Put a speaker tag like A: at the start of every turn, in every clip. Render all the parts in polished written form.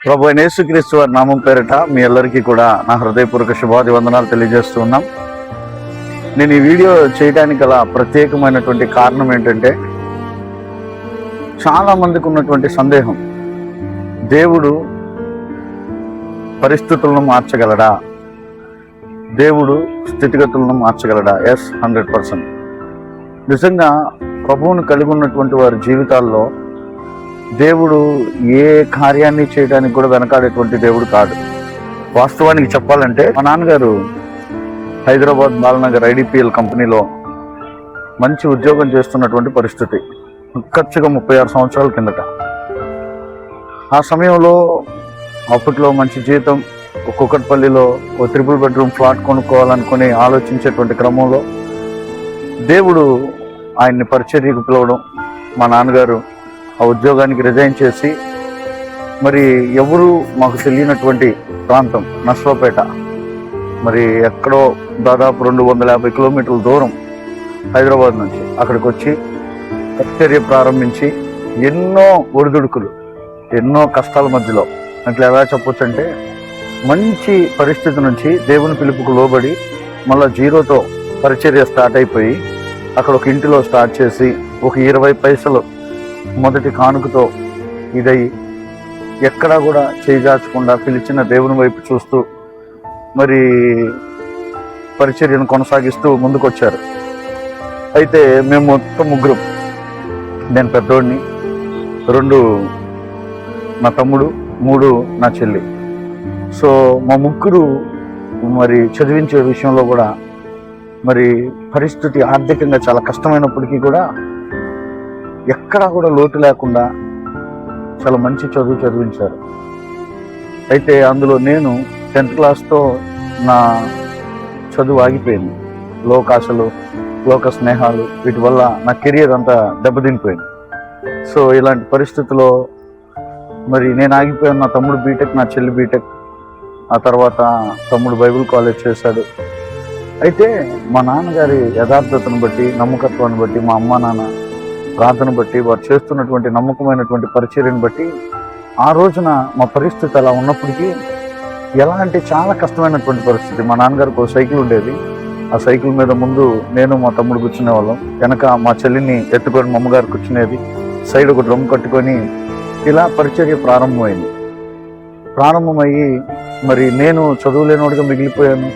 A: ప్రభు అయిన యేసుక్రీస్తు వారి నామం పేరిట మీ అందరికీ కూడా నా హృదయపూర్వక శుభాభివందనాలు తెలియజేస్తూ ఉన్నాం. నేను ఈ వీడియో చేయడానికి గల ప్రత్యేకమైనటువంటి కారణం ఏంటంటే, చాలా మందికి ఉన్నటువంటి సందేహం, దేవుడు పరిస్థితులను మార్చగలడా, దేవుడు స్థితిగతులను మార్చగలడా? ఎస్, 100%. నిజంగా ప్రభువును కలిగి ఉన్నటువంటి వారి జీవితాల్లో దేవుడు ఏ కార్యాన్ని చేయడానికి కూడా వెనకాడేటువంటి దేవుడు కాదు. వాస్తవానికి చెప్పాలంటే, మా నాన్నగారు హైదరాబాద్ బాలనగర్ IDPL కంపెనీలో మంచి ఉద్యోగం చేస్తున్నటువంటి పరిస్థితి, ఖర్చుగా 36 సంవత్సరాల కిందట. ఆ సమయంలో అప్పట్లో మంచి జీతం, కుకట్పల్లిలో ఓ 3 బెడ్రూమ్ ఫ్లాట్ కొనుక్కోవాలనుకుని ఆలోచించేటువంటి క్రమంలో దేవుడు ఆయన్ని పరిచర్యకు పిలవడం, మా నాన్నగారు ఆ ఉద్యోగానికి రిజైన్ చేసి, మరి ఎవరు మాకు తెలియనటువంటి ప్రాంతం నర్సరావుపేట, మరి ఎక్కడో దాదాపు 250 కిలోమీటర్ల దూరం హైదరాబాద్ నుంచి అక్కడికి వచ్చి పరిచర్య ప్రారంభించి, ఎన్నో ఒడిదుడుకులు, ఎన్నో కష్టాల మధ్యలో, అట్లా ఎలా చెప్పొచ్చు అంటే, మంచి పరిస్థితి నుంచి దేవుని పిలుపుకు లోబడి మళ్ళీ జీరోతో పరిచర్య స్టార్ట్ అయిపోయి, అక్కడ ఒక ఇంటిలో స్టార్ట్ చేసి ఒక 20 పైసలు మొదటి కానుకతో ఇదై, ఎక్కడా కూడా చేజార్చకుండా పిలిచిన దేవుని వైపు చూస్తూ మరి పరిచర్యను కొనసాగిస్తూ ముందుకొచ్చారు. అయితే మేము మొత్తం ముగ్గురం, నేను పెద్దోడిని, 2 నా తమ్ముడు, 3 నా చెల్లి. సో మా ముగ్గురు మరి చదివించే విషయంలో కూడా మరి పరిస్థితి ఆర్థికంగా చాలా కష్టమైనప్పటికీ కూడా ఎక్కడా కూడా లోటు లేకుండా చాలా మంచి చదువు చదివించారు. అయితే అందులో నేను 10th క్లాస్తో నా చదువు ఆగిపోయింది. లోకాశలు, లోక స్నేహాలు, వీటి వల్ల నా కెరియర్ అంతా దెబ్బతినిపోయింది. సో ఇలాంటి పరిస్థితుల్లో మరి నేను ఆగిపోయాను. నా తమ్ముడు బీటెక్, నా చెల్లి బీటెక్, ఆ తర్వాత తమ్ముడు బైబిల్ కాలేజ్ చేశాడు. అయితే మా నాన్నగారి యథార్థతను బట్టి, నమ్మకత్వాన్ని బట్టి, మా అమ్మ నాన్న ప్రార్థన బట్టి, వారు చేస్తున్నటువంటి నమ్మకమైనటువంటి పరిచర్యను బట్టి, ఆ రోజున మా పరిస్థితి అలా ఉన్నప్పటికీ, ఎలా అంటే చాలా కష్టమైనటువంటి పరిస్థితి. మా నాన్నగారికి ఒక సైకిల్ ఉండేది. ఆ సైకిల్ మీద ముందు నేను మా తమ్ముడు కూర్చునే వాళ్ళం, వెనక మా చెల్లిని ఎత్తుకొని మా అమ్మగారు కూర్చునేది, సైడ్ ఒక డ్రమ్ కట్టుకొని ఇలా పరిచర్య ప్రారంభమయ్యి మరి నేను చదువులేనోడిగా మిగిలిపోయాను,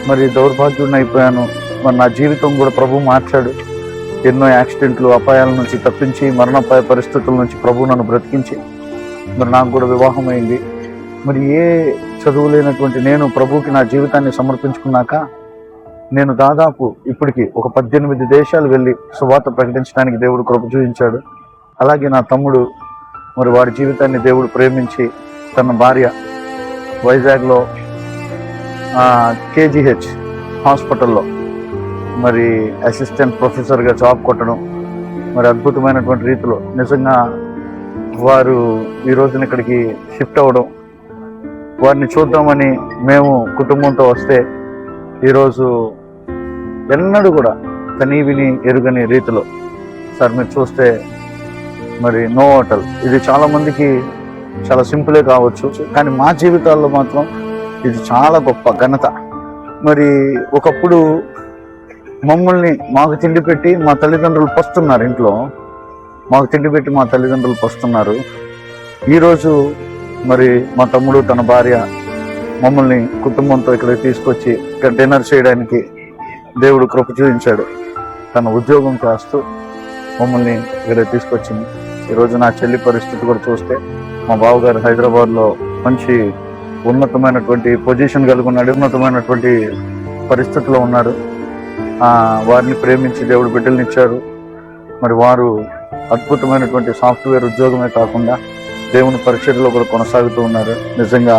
A: మరి దౌర్భాగ్యుడిని అయిపోయాను. మరి నా జీవితం కూడా ప్రభు మార్చాడు. ఎన్నో యాక్సిడెంట్లు, అపాయాల నుంచి తప్పించి, మరణాపాయ పరిస్థితుల నుంచి ప్రభు నన్ను బ్రతికించి, మరి నాకు కూడా వివాహం అయింది. మరి ఏ చదువు లేనటువంటి నేను ప్రభువుకి నా జీవితాన్ని సమర్పించుకున్నాక, నేను దాదాపు ఇప్పటికి ఒక 18 దేశాలు వెళ్ళి సువార్త ప్రకటించడానికి దేవుడు కృప చూపించాడు. అలాగే నా తమ్ముడు, మరి వాడి జీవితాన్ని దేవుడు ప్రేమించి తన భార్య వైజాగ్లో KGH హాస్పిటల్లో మరి అసిస్టెంట్ ప్రొఫెసర్గా జాబ్ కొట్టడం, మరి అద్భుతమైనటువంటి రీతిలో నిజంగా వారు ఈ రోజున ఇక్కడికి షిఫ్ట్ అవ్వడం, వారిని చూద్దామని మేము కుటుంబంతో వస్తే, ఈరోజు ఎన్నడూ కూడా కనీ విని ఎరుగని రీతిలో, సార్ మీరు చూస్తే మరి నో హోటల్, ఇది చాలామందికి చాలా సింపులే కావచ్చు, కానీ మా జీవితాల్లో మాత్రం ఇది చాలా గొప్ప ఘనత. మరి ఒకప్పుడు మమ్మల్ని మాకు తిండి పెట్టి మా తల్లిదండ్రులు పస్తున్నారు, ఇంట్లో మాకు తిండి పెట్టి మా తల్లిదండ్రులు పస్తున్నారు. ఈరోజు మరి మా తమ్ముడు, తన భార్య మమ్మల్ని కుటుంబంతో ఇక్కడికి తీసుకొచ్చి ఇక్కడ డిన్నర్ చేయడానికి దేవుడు కృప చూపించాడు. తన ఉద్యోగం చేస్తూ మమ్మల్ని ఇక్కడికి తీసుకొచ్చింది. ఈరోజు నా చెల్లి పరిస్థితి కూడా చూస్తే, మా బావగారు హైదరాబాద్లో మంచి ఉన్నతమైనటువంటి పొజిషన్ కలిగి ఉన్నాడు, ఉన్నతమైనటువంటి పరిస్థితిలో ఉన్నారు. వారిని ప్రేమించి దేవుడు బిడ్డలనిచ్చారు. మరి వారు అద్భుతమైనటువంటి సాఫ్ట్వేర్ ఉద్యోగమే కాకుండా దేవుని పరిచర్యలో కూడా కొనసాగుతూ ఉన్నారు. నిజంగా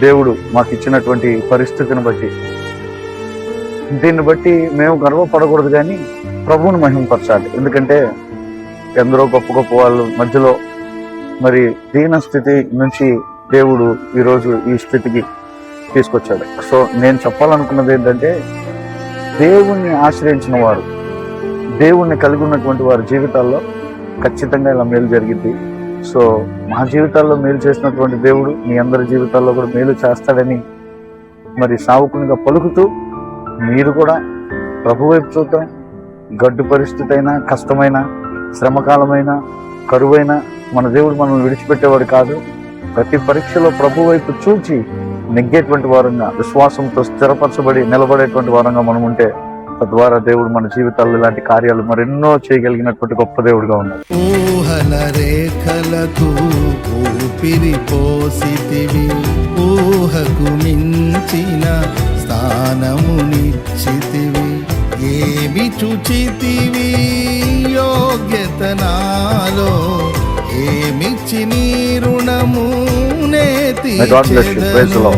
A: దేవుడు మాకు ఇచ్చినటువంటి పరిస్థితిని బట్టి, దీన్ని బట్టి మేము గర్వపడకూడదు, కానీ ప్రభువుని మహిమపరచాలి. ఎందుకంటే ఎందరో గొప్ప గొప్ప వాళ్ళ మధ్యలో మరి దీన స్థితి నుంచి దేవుడు ఈరోజు ఈ స్థితికి తీసుకొచ్చాడు. సో నేను చెప్పాలనుకున్నది ఏంటంటే, దేవుణ్ణి ఆశ్రయించిన వారు, దేవుణ్ణి కలిగి ఉన్నటువంటి వారి జీవితాల్లో ఖచ్చితంగా ఇలా మేలు జరిగింది. సో మా జీవితాల్లో మేలు చేసినటువంటి దేవుడు మీ అందరి జీవితాల్లో కూడా మేలు చేస్తాడని మరి సావుకునిగా పలుకుతూ, మీరు కూడా ప్రభు వైపు చూద్దాం. గడ్డు పరిస్థితి అయినా, కష్టమైన, శ్రమకాలమైన, కరువైన మన దేవుడు మనల్ని విడిచిపెట్టేవాడు కాదు. ప్రతి పరీక్షలో ప్రభు వైపు చూచి నెగ్గేటువంటి వారంగా, విశ్వాసంతో స్థిరపరచబడి నిలబడేటువంటి వారంగా మనం ఉంటే, తద్వారా దేవుడు మన జీవితాల్లో ఇలాంటి కార్యాలు మరెన్నో చేయగలిగినటువంటి గొప్ప దేవుడుగా ఉన్నాడు.
B: ఊహల రేఖలకు ఊపిరి పోసితివి, ఊహకు మించిన స్థానమునిచ్చితివి. ఏమి చుచితివి యోగ్యత నాలో, ఏమిచ్చి నీ రుణము నే తీర్చెదను.